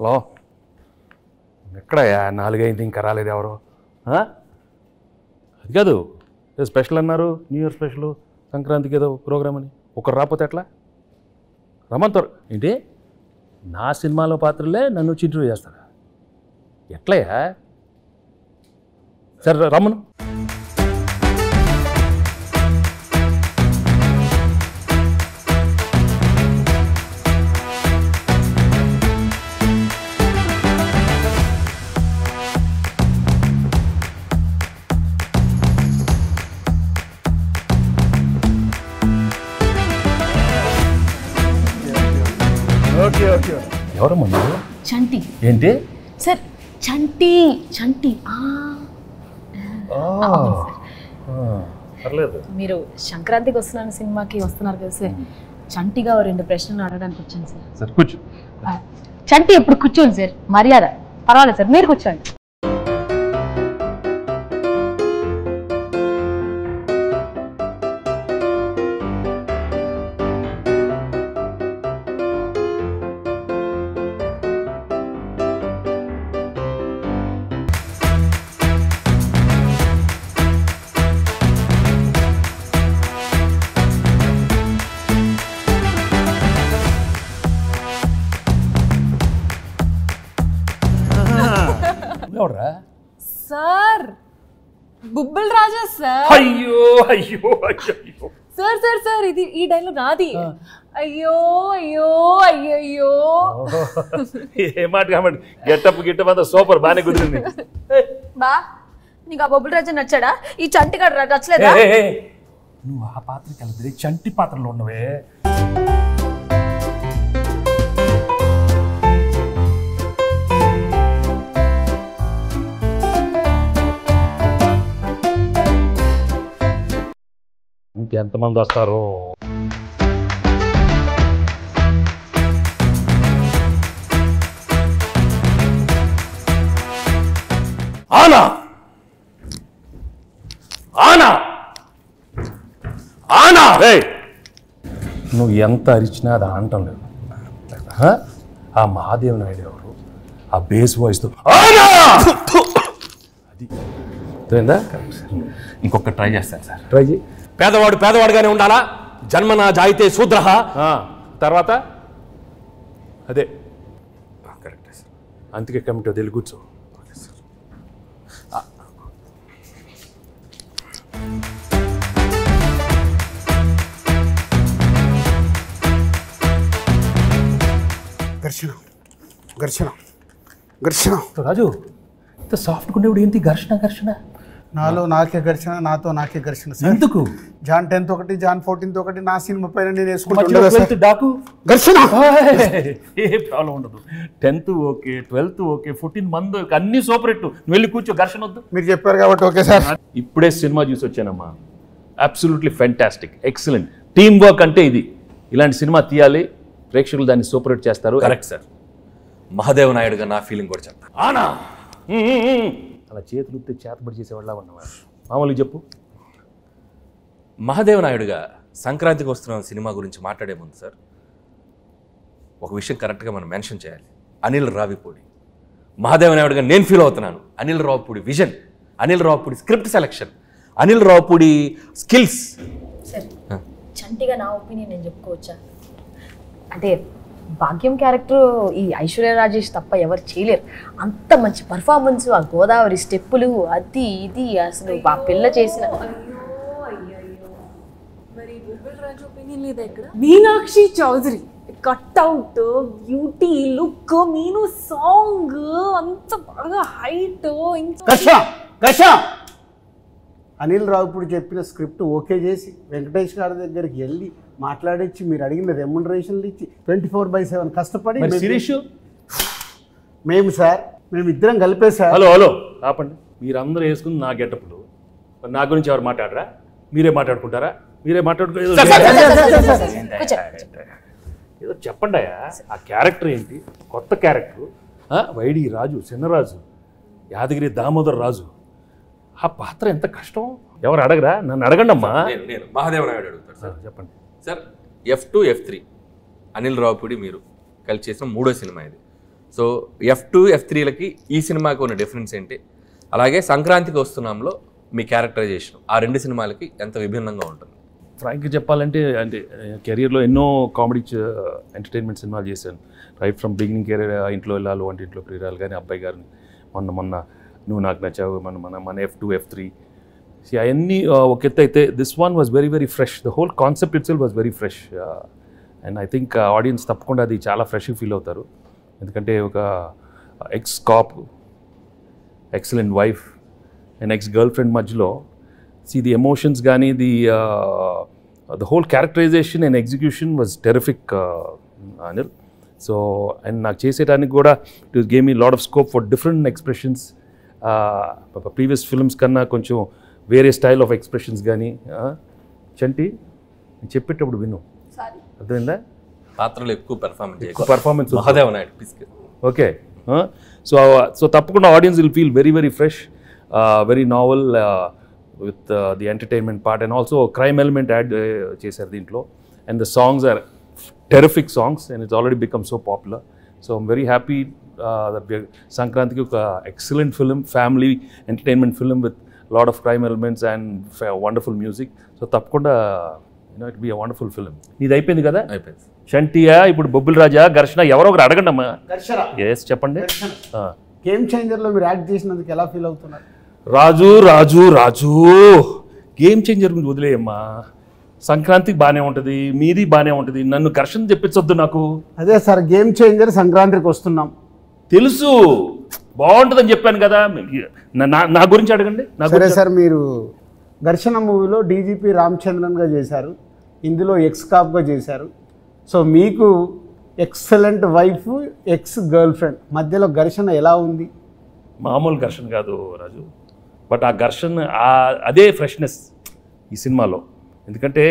Hello, ఎక్కడయ్యా 4 అయింది ఇంకా రాలేదు ఎవరు? అది కాదు, స్పెషల్ అన్నారు, న్యూ ఇయర్ స్పెషల్, సంక్రాంతికి ఏదో ప్రోగ్రామ్ అని. ఒకరు రాకపోతే ఎట్లా? రమ్మంటారు ఏంటి? నా సినిమాలో పాత్రలే నన్ను వచ్చి ఇంటర్వ్యూ చేస్తారా? ఎట్లయ్యా? సరే రమ్మను. ఎవరమ్మా మీరు? చంటి. ఏంటి సార్? చంటి. చంటి. పర్లేదు. మీరు సంక్రాంతికి వస్తున్నాను సినిమాకి వస్తున్నారు కదా సార్, చంటిగా 2 ప్రశ్నలు అడగడానికి వచ్చాను సార్. సార్ కూర్చో. చంటి ఎప్పుడు కూర్చోండి సార్, మర్యాద. పర్వాలేదు సార్, మీరు కూర్చోండి. సార్ బుబ్బుల్ రాజా సార్. అయ్యో అయ్యో అయ్యో సార్ సార్ సార్ ఇది ఈ డైలాగ్ నాది. అయ్యో అయ్యో అయ్యో ఏ మాట కాబట్టి గెటప్ అంతా సూపర్, బాగానే కుదిరింది. బా నీకు ఆ బొబ్బుల్ రాజా నచ్చాడా? ఈ చంటి గడ నచ్చలేదా? నువ్వు ఆ పాత్రకి వెళ్తే చంటి పాత్రలో ఉన్నవే. ఇంకెంతమంది వస్తారు? ఆనా ఆనా ఆనా. నువ్వు ఎంత అరిచినా అది ఆనటం లేదు. ఆ మహాదేవ్ నాయుడు ఎవరు? ఆ బేస్ వాయిస్తో ఆనా అది అయిందా? ఇంకొక ట్రై చేస్తాను సార్. ట్రై చేయి. పేదవాడు పేదవాడుగానే ఉండాలా, జన్మనా జాయితే శూద్రః. తర్వాత అదే కరెక్టే సార్. అందుకే కమిటీ వదిలి కూర్చో. ఘర్షణ ఘర్షణ ఘర్షణ. రాజు ఇంత సాఫ్ట్గా ఉండేవాడు ఏంటి ఘర్షణ ఘర్షణ? నాలో నాకే ఘర్షణ, నాతో నాకే ఘర్షణ. ఎందుకు? జాన్ 10th ఒకటి, జాన్ 14th ఒకటి, నా సినిమా పైన నేను వేసుకుంటా డాకు ఘర్షణ. ఏ ప్రాబ్లం ఉండదు. 10th ఓకే, 12th ఓకే, 14 మంది అన్ని సూపర్ హిట్. నువ్వు వెళ్ళి కూర్చో, ఘర్షణ వద్దు. మీరు చెప్పారు కాబట్టి ఓకే సార్. ఇప్పుడే సినిమా చూసి వచ్చానమ్మా. Absolutely fantastic, excellent. Team work అంటే ఇది. ఇలాంటి సినిమా తీయాలి, ప్రేక్షకులు దాన్ని సూపర్ హిట్ చేస్తారు. Correct sir. మహాదేవ్ నాయుడుగా నా ఫీలింగ్ కూడా చెప్తా. ఆనా అలా చేతులు చేతబడి చేసేవాళ్ళ ఉన్నవాడు. మామూలుగా చెప్పు. మహాదేవ్ నాయుడుగా సంక్రాంతికి వస్తున్న సినిమా గురించి మాట్లాడే ముందు సార్, ఒక విషయం కరెక్ట్గా మనం మెన్షన్ చేయాలి. అనిల్ రావిపూడి. మహాదేవ్ నాయుడుగా నేను ఫీల్ అవుతున్నాను. Anil Ravipudi vision, Anil Ravipudi script selection, Anil Ravipudi skills. Sir చంటిగా నా ఒపీనియన్ నేను చెప్పుకోవచ్చా? అంటే భాగ్యం క్యారెక్టర్ ఈ ఐశ్వర్య రాజేష్ తప్ప ఎవరు చేయలేరు. అంత మంచి పర్ఫార్మెన్స్, ఆ గోదావరి స్టెప్పులు, అది ఇది అసలు ఆ పిల్ల చేసిన. Meenakshi Chaudhary cutout, beauty, look, మీను సాంగ్ అంత బాగా హైట్. అనిల్ రావిపూడి చెప్పిన స్క్రిప్ట్ ఓకే చేసి వెంకటేష్ గారి దగ్గరికి వెళ్ళి మాట్లాడించి మీరు అడిగిన రెమ్యునరేషన్లు ఇచ్చి 24/7 కష్టపడి మేము సార్ మేమిద్దరం కలిపే సార్. హలో హలో ఆపండి. మీరందరూ వేసుకుని నా గెటప్లు, నా గురించి ఎవరు మాట్లాడరా? మీరే మాట్లాడుకుంటారా? మీరే మాట్లాడుకో. ఏదో చెప్పండి అయ్యా. ఆ క్యారెక్టర్ ఏంటి? కొత్త క్యారెక్టర్. వైడి రాజు, చిన్నరాజు, యాదగిరి దామోదర్ రాజు. ఆ పాత్ర ఎంత కష్టం. ఎవరు అడగరా? నన్ను అడగండి అమ్మా. నేను మహాదేవ్ నాయుడు అడుగుతాను సార్. చెప్పండి sir. F2, F3 Anil Ravipudi మీరు కలిసి చేసిన 3వ సినిమా ఇది. సో F2 F3లకి ఈ సినిమాకి ఉన్న డిఫరెన్స్ ఏంటి, అలాగే సంక్రాంతికి వస్తున్నాంలో మీ క్యారెక్టరైజేషన్ ఆ 2 సినిమాలకి ఎంత విభిన్నంగా ఉంటుంది? ఫ్రాంక్గా చెప్పాలంటే అంటే కెరియర్లో ఎన్నో కామెడీ ఎంటర్టైన్మెంట్ సినిమాలు చేశాను. రైట్ ఫ్రమ్ బిగినింగ్ కెరీర్, ఇంట్లో వెళ్ళాలి, వంటింట్లో ప్రియురాలు కానీ, అబ్బాయి గారిని, మొన్న నువ్వు నాకు నచ్చావు, మన F2 F3 అవన్నీ ఒక ఎత్తు అయితే this one was very very fresh. The whole concept it self was very fresh and I think audience తప్పకుండా అది చాలా ఫ్రెష్గా ఫీల్ అవుతారు. ఎందుకంటే ఒక X cap, excellent wife and ex girl friend మధ్యలో ది ఎమోషన్స్ కానీ the whole characterization and execution was terrific, Anil. So and నాకు చేసేటానికి కూడా it gave me a lot of scope for different expressions. Previous films కన్నా కొంచెం వేరే style of expressions కానీ. చంటి నేను చెప్పేటప్పుడు విను, అర్థమైందా? పాత్రలు ఎక్కువ performance Mahadeva Naidu. Okay, so తప్పకుండా audience will feel very very fresh, very novel with the entertainment part and also a crime element add చేశారు దీంట్లో. And the songs are terrific songs and it's already become so popular. So I'm very happy that we are సంక్రాంతికి ఒక excellent film, family entertainment film with a lot of crime elements and wonderful music. So తప్పకుండా it will be a wonderful film. ఇది అయిపోయింది కదా? అయిపోయింది. చంటియా, ఇప్పుడు బొబ్బిల్ రాజా, ఘర్షణ, ఎవరో ఒకరు అడగండి అమ్మా. ఎస్ చెప్పండి. గేమ్ చేంజర్లో మీరు యాక్ట్ చేసినందుకు ఎలా ఫీల్ అవుతున్నారు? రాజు రాజు రాజు గేమ్ చేంజర్ గురించి వదిలేయమ్మా. సంక్రాంతికి బాగానే ఉంటుంది, మీది బాగానే ఉంటుంది, నన్ను ఘర్షణ చెప్పించొద్దు నాకు. అదే సార్, గేమ్ చేంజర్ సంక్రాంతికి వస్తున్నాం తెలుసు, బాగుంటుందని చెప్పాను కదా. నా గురించి అడగండి. సరే సార్, మీరు ఘర్షణ మూవీలో డీజీపీ రామచంద్రన్గా చేశారు, ఇందులో ఎక్స్ కాప్గా చేశారు. సో మీకు excellent wife, ex girl friend మధ్యలో ఘర్షణ ఎలా ఉంది? మామూలు ఘర్షణ కాదు రాజు, బట్ ఆ ఘర్షణ అదే ఫ్రెష్నెస్ ఈ సినిమాలో. ఎందుకంటే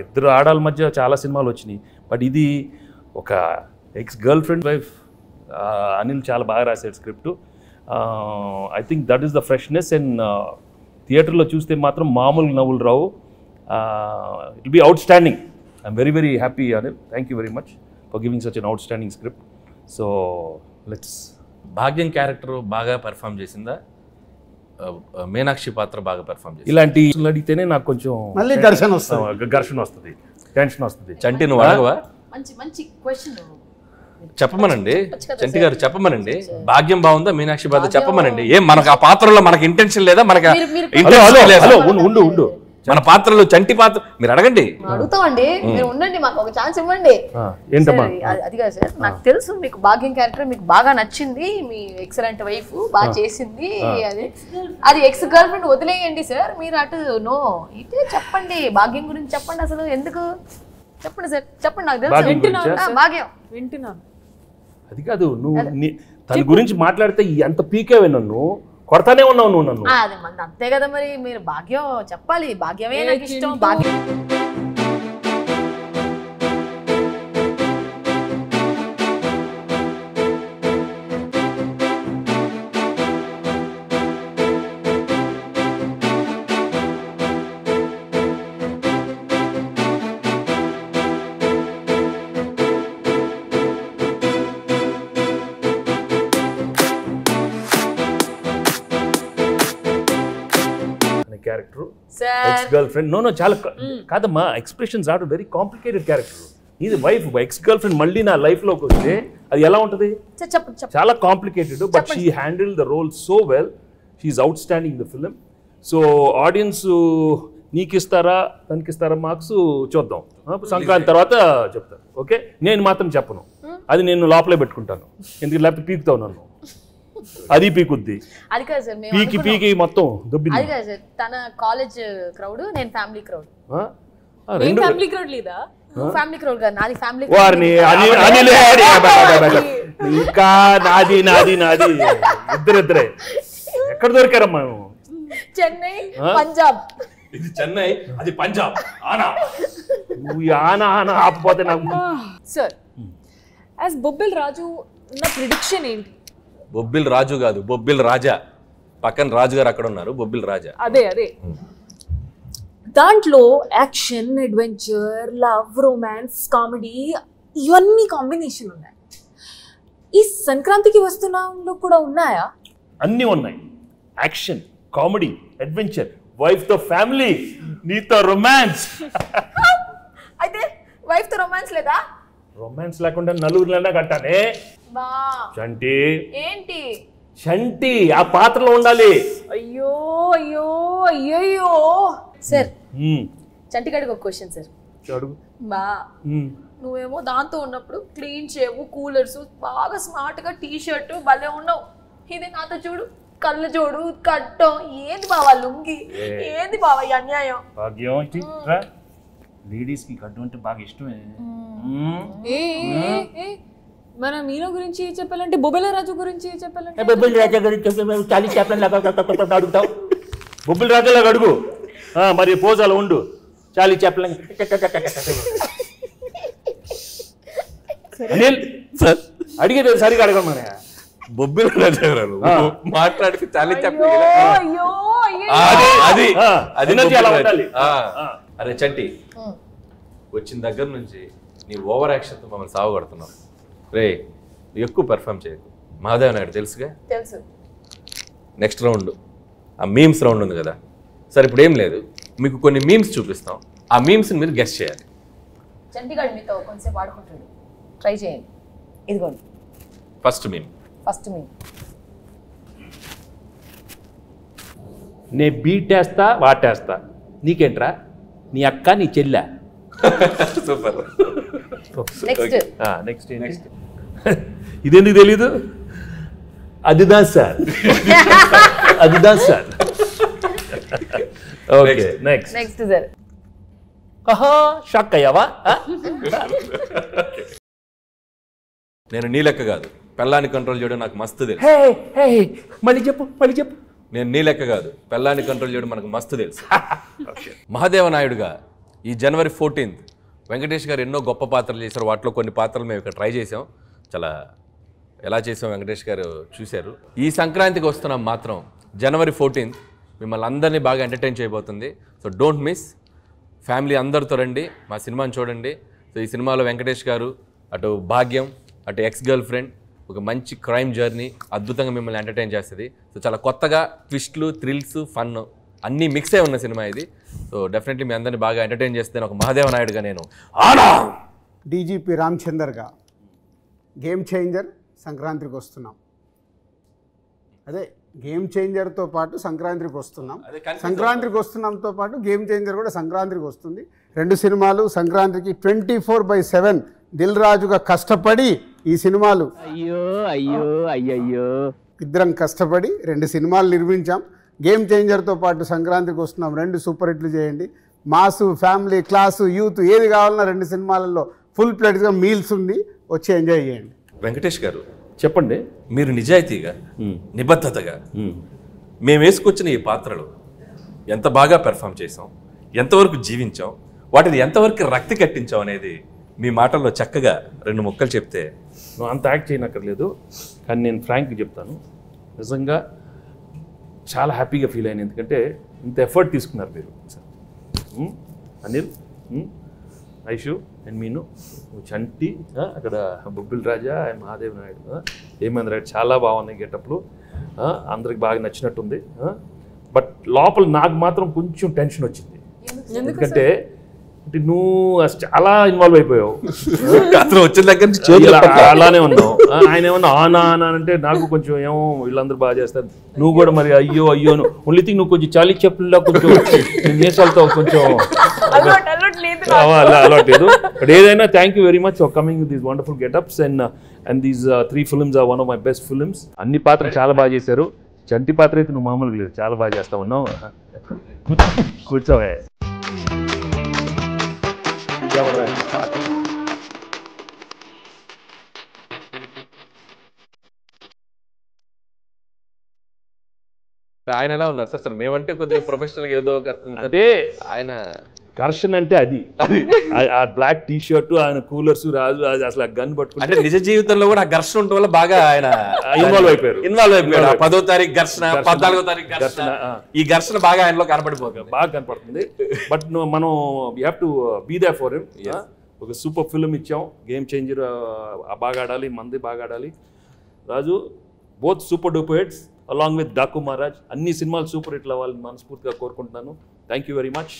ఇద్దరు ఆడాల మధ్య చాలా సినిమాలు వచ్చినాయి, బట్ ఇది ఒక ex girlfriend wife. Anil చాలా బాగా రాశాడు script. I think that is the freshness. And థియేటర్లో చూస్తే మాత్రం మామూలు నవ్వులు రావు. It will be outstanding. I'm very very happy Anil. Thank you very much for giving such an outstanding script. So let's. Bhagyam character బాగా perform చేసిందా, మీనాక్షి పాత్ర బాగా పెర్ఫామ్ చేసింది? ఇలాంటి అడిగితేనే నాకు కొంచెం మళ్ళీ ఘర్షణ వస్తుంది, టెన్షన్ వస్తుంది. చంటి నువ్వు అడగవా? మంచి క్వశ్చన్ చెప్పమనండి, చంటి గారు చెప్పమనండి. భాగ్యం బాగుందా, మీనాక్షి పాత్ర చెప్పమనండి. ఏం మనకు ఆ పాత్రలో మనకి ఇంటెన్షన్ లేదా? మనకు ఉండు మన పాత్రలో చంటి పాత్ర మీరు అడగండి. అడుగుతామండి, మీరు ఉండండి, మాకు ఒక ఛాన్స్ ఇవ్వండి. ఏంటమ్మా అది కాదు సార్, నాకు తెలుసు మీకు భాగ్యం క్యారెక్టర్ మీకు బాగా నచ్చింది, మీ ఎక్సలెంట్ వైఫ్ బాగా చేసింది, అది ఎక్స్ గర్ల్ ఫ్రెండ్ వదిలేయండి సార్. మీరు అటు నో ఇటే చెప్పండి, భాగ్యం గురించి చెప్పండి. అసలు ఎందుకు చెప్పండి సార్, చెప్పండి. నాకు తెలుసు భాగ్యం వింటున్నాను. అది కాదు, నువ్వు తన గురించి మాట్లాడితే ఎంత పీకేవే, నన్ను కొడతానే ఉన్నావు నువ్వు నన్ను. అది అంతే కదా మరి, మీరు భాగ్యం చెప్పాలి. భాగ్యమే నాకు ఇష్టం. Bhagyam character ex girlfriend. No చాలా కాదమ్మా, expressions are very complicated character. ఇది వైఫ్, ఎక్స్ గర్ల్ ఫ్రెండ్ మళ్ళీ నా లైఫ్ లోకి వస్తే అది ఎలా ఉంటుంది? చాలా complicated, but she handle the role so well. She's outstanding the film. So audience నీకు ఇస్తారా తనకిస్తారా మార్క్స్ చూద్దాం, సంక్రాంతి తర్వాత చెప్తారు. ఓకే, నేను మాత్రం చెప్పను, అది నేను లోపలే పెట్టుకుంటాను. ఎందుకు లేకపోతే పీకుతావు నన్ను, అది పీకుద్ది. అది కాదు సార్, పీకి మొత్తం దుబ్బింది. అది కాదు సార్, తన కాలేజ్ క్రౌడ్, నేను ఫ్యామిలీ క్రౌడ్. ఫ్యామిలీ క్రౌడ్ లేదా? ఫ్యామిలీ క్రౌడ్ కాదు, నాది ఫ్యామిలీ. వారిని ఇంకా నాది ఇద్దరిద్దరే. ఎక్కడ దొరికారమ్మా? చెన్నై, పంజాబ్. ఇది చెన్నై, అది పంజాబ్. ఆనా ఆపపోతే నాకు. సార్ యాజ్ బొబ్బిల్ రాజు నా ప్రిడిక్షన్ ఏంటి? బొబ్బిల్ రాజు కాదు, బొబ్బిల్ రాజా. పక్కన రాజు గారు అక్కడ ఉన్నారు, బొబ్బిల్ రాజా. అదే దాంట్లో action, adventure, love, romance, comedy ఇవన్నీ కాంబినేషన్ ఉన్నాయి. ఈ సంక్రాంతికి వస్తున్నాంలో కూడా ఉన్నాయా? అన్నీ ఉన్నాయి. యాక్షన్, కామెడీ, అడ్వెంచర్, వైఫ్ తో ఫ్యామిలీ, నీతో రొమాన్స్. అయితే వైఫ్ తో రొమాన్స్ లేదా? రొమాన్స్ లేకుండా నలుగురిలోనే కట్టానే. బా చంటి ఏంటి? చంటి ఆ పాత్రలో ఉండాలి. అయ్యో అయ్యో అయ్యో సార్, చంటిగాడికి ఒక క్వశ్చన్ సార్. అడుగు. బా నువ్వేమో దాంతో ఉన్నప్పుడు క్లీన్ చేవు, కూలర్స్, బాగా స్మార్ట్ గా టీ షర్ట్ భలే ఉన్నావు. ఇది నాతో చూడు, కళ్ళు చూడు, కట్టం. ఏంది బావా లుంగి? ఏంది బావా ఈ అన్యాయం? భాగ్యం లేడీస్ కి కట్టు అంటే బాగా ఇష్టమే. మన మీనో గురించి చెప్పాలంటే బొబ్బిల రాజు గురించి చెప్పాలంటే బొబ్బిల్ రాజా గురించి చాలీ చెప్పండి అడుగుతావు. బొబ్బిల్ రాజాలాగా అడుగు. మరి పోజాలు ఉండు. చాలీ చెప్పలేం. అనిల్ సార్ అడిగేది సరిగా అడగమని. బొబ్బిల రాజారావు మాట్లాడితే చాలా చెప్పలేదు. అయ్యో అది ఎనర్జీ అలా ఉండాలి. అరే చంటి, వచ్చిన దగ్గర నుంచి నీ ఓవర్ యాక్షన్తో మమ్మల్ని సాగుగడుతున్నావు. రే ఎక్కువ పెర్ఫామ్ చేయకు. మహాదేవ్ నాయుడు తెలుసుగా. తెలుసు. నెక్స్ట్ రౌండ్ ఆ మీమ్స్ రౌండ్ ఉంది కదా సార్. ఇప్పుడు ఏం లేదు, మీకు కొన్ని మీమ్స్ చూపిస్తాం. ఆ మీమ్స్ని మీరు గెస్ట్ చేయాలి. చంటిగాడు మీతో కొంచెంసేపు ఆడుకుంటాడు, ట్రై చేయండి. ఇదిగోండి ఫస్ట్ మీమ్. ఫస్ట్ మీ నే బీటేస్తా వాటేస్తా, నీకేంట్రా? నీ అక్క నీ చెల్లె. సూపర్. నెక్స్ట్ నెక్స్ట్ ఇదెందుకు తెలీదు? అదిదా సార్, అదిదా sir. Okay next. Next sir. ఆహా షాక్ అయ్యావా? నేను నీ లెక్క కాదు, పెళ్ళాన్ని కంట్రోల్ చేయడం నాకు మస్తు తెలుసు. మళ్ళీ చెప్పు, మళ్ళీ చెప్పు. నేను నీ లెక్క కాదు, పెళ్ళాన్ని కంట్రోల్ చేయడం మనకు మస్తు తెలుసు. మహాదేవ నాయుడుగా ఈ జనవరి 14th వెంకటేష్ గారు ఎన్నో గొప్ప పాత్రలు చేశారు. వాటిలో కొన్ని పాత్రలు మేము ఇక్కడ ట్రై చేసాం. చాలా ఎలా చేసాం వెంకటేష్ గారు చూశారు. ఈ సంక్రాంతికి వస్తున్నాం మాత్రం జనవరి 14th మిమ్మల్ని అందరినీ బాగా ఎంటర్టైన్ చేయబోతుంది. So don't miss. ఫ్యామిలీ అందరితో రండి, మా సినిమాని చూడండి. సో ఈ సినిమాలో వెంకటేష్ గారు, అటు భాగ్యం, అటు ఎక్స్ గర్ల్ ఫ్రెండ్, ఒక మంచి క్రైమ్ జర్నీ అద్భుతంగా మిమ్మల్ని ఎంటర్టైన్ చేస్తుంది. సో చాలా కొత్తగా ట్విస్ట్లు, థ్రిల్స్, ఫన్ అన్నీ మిక్స్ అయి ఉన్న సినిమా ఇది. సో డెఫినెట్లీ మీ అందరినీ బాగా ఎంటర్టైన్ చేస్తే ఒక మహాదేవ నాయుడుగా నేను డీజీపీ రామచందర్గా గేమ్ చేంజర్ సంక్రాంతికి వస్తున్నాం. అదే గేమ్ చేంజర్తో పాటు సంక్రాంతికి వస్తున్నాం. సంక్రాంతికి వస్తున్నాంతో పాటు గేమ్ చేంజర్ కూడా సంక్రాంతికి వస్తుంది. రెండు సినిమాలు సంక్రాంతికి 24/7 దిల్ రాజుగా కష్టపడి ఈ సినిమాలు ఇద్దరం కష్టపడి 2 సినిమాలు నిర్మించాం. గేమ్ చేంజర్తో పాటు సంక్రాంతికి వస్తున్నాం. 2 సూపర్ హిట్లు చేయండి. మాసు, ఫ్యామిలీ, క్లాసు, యూత్ ఏది కావాలన్నా 2 సినిమాలలో ఫుల్ ప్లేట్గా మీల్స్ ఉంది, వచ్చి ఎంజాయ్ చేయండి. వెంకటేష్ గారు చెప్పండి. మీరు నిజాయితీగా, నిబద్ధతగా మేము వేసుకొచ్చిన ఈ పాత్రలు ఎంత బాగా పెర్ఫామ్ చేసాం, ఎంతవరకు జీవించాం, వాటిని ఎంతవరకు రక్తి కట్టించాం అనేది మీ మాటల్లో చక్కగా 2 ముక్కలు చెప్తే. నువ్వు అంత యాక్ట్ చేయనక్కర్లేదు, కానీ నేను ఫ్రాంక్గా చెప్తాను. నిజంగా చాలా హ్యాపీగా ఫీల్ అయ్యాను. ఎందుకంటే ఇంత ఎఫర్ట్ తీసుకున్నారు మీరు. అనిల్, ఐషు అండ్ మీను, చంటి, అక్కడ బొబ్బిల్ రాజా అండ్ మహాదేవ్ నాయుడు, హేమేంద్ర రెడ్డి చాలా బాగున్నాయి గెటప్లు. అందరికి బాగా నచ్చినట్టుంది. బట్ లోపల నాకు మాత్రం కొంచెం టెన్షన్ వచ్చింది. ఎందుకంటే నువ్వు చాలా ఇన్వాల్వ్ అయిపోయావు. వచ్చిన దగ్గర నుంచి అలానే ఉన్నావు. ఆయన ఏమన్నా ఆనా ఆనా అంటే నాకు కొంచెం ఏమో వీళ్ళందరూ బాగా చేస్తారు, నువ్వు కూడా మరి అయ్యో అయ్యో ఓన్లీ థింగ్ నువ్వు కొంచెం చాలీ చెప్పుల్లో కొంచెం నేసాలతో కొంచెం అలవాటు లేదు. బట్ ఏదైనా thank you very much for coming with these wonderful getups and these 3 films are one of my best films. అన్ని పాత్రలు చాలా బాగా చేశారు. చంటి పాత్ర అయితే నువ్వు మామూలుగా లేదు, చాలా బాగా చేస్తా ఉన్నావు. కూర్చోవే. ఆయన ఎలా ఉన్నారు సార్? మేమంటే కొద్దిగా ప్రొఫెషనల్ ఏదో అదే ఆయన ఘర్షణ అంటే అది ఆ బ్లాక్ టీ షర్ట్, ఆయన కూలర్స్, రాజు అసలు గన్ పట్టుకుంటే అంటే నిజ జీవితంలో కూడా ఆ ఘర్షణ ఉండటం వల్ల బాగా ఆయన ఇన్వాల్వ్ అయిపోయారు. 10వ తారీఖు ఘర్షణ, 14వ తారీఖు ఘర్షణ, ఈ ఘర్షణ బాగా ఆయనలో కనపడిపోతుంది, బాగా కనపడుతుంది. బట్ మనం we have to be there for him. ఒక సూపర్ ఫిల్మ్ ఇచ్చాం, గేమ్ చేంజర్ బాగా ఆడాలి, మంది బాగా ఆడాలి. Raju both super duper hits along with Daaku Maharaaj. అన్ని సినిమాలు సూపర్ హిట్లు అవ్వాలని మనస్ఫూర్తిగా కోరుకుంటున్నాను. Thank you very much.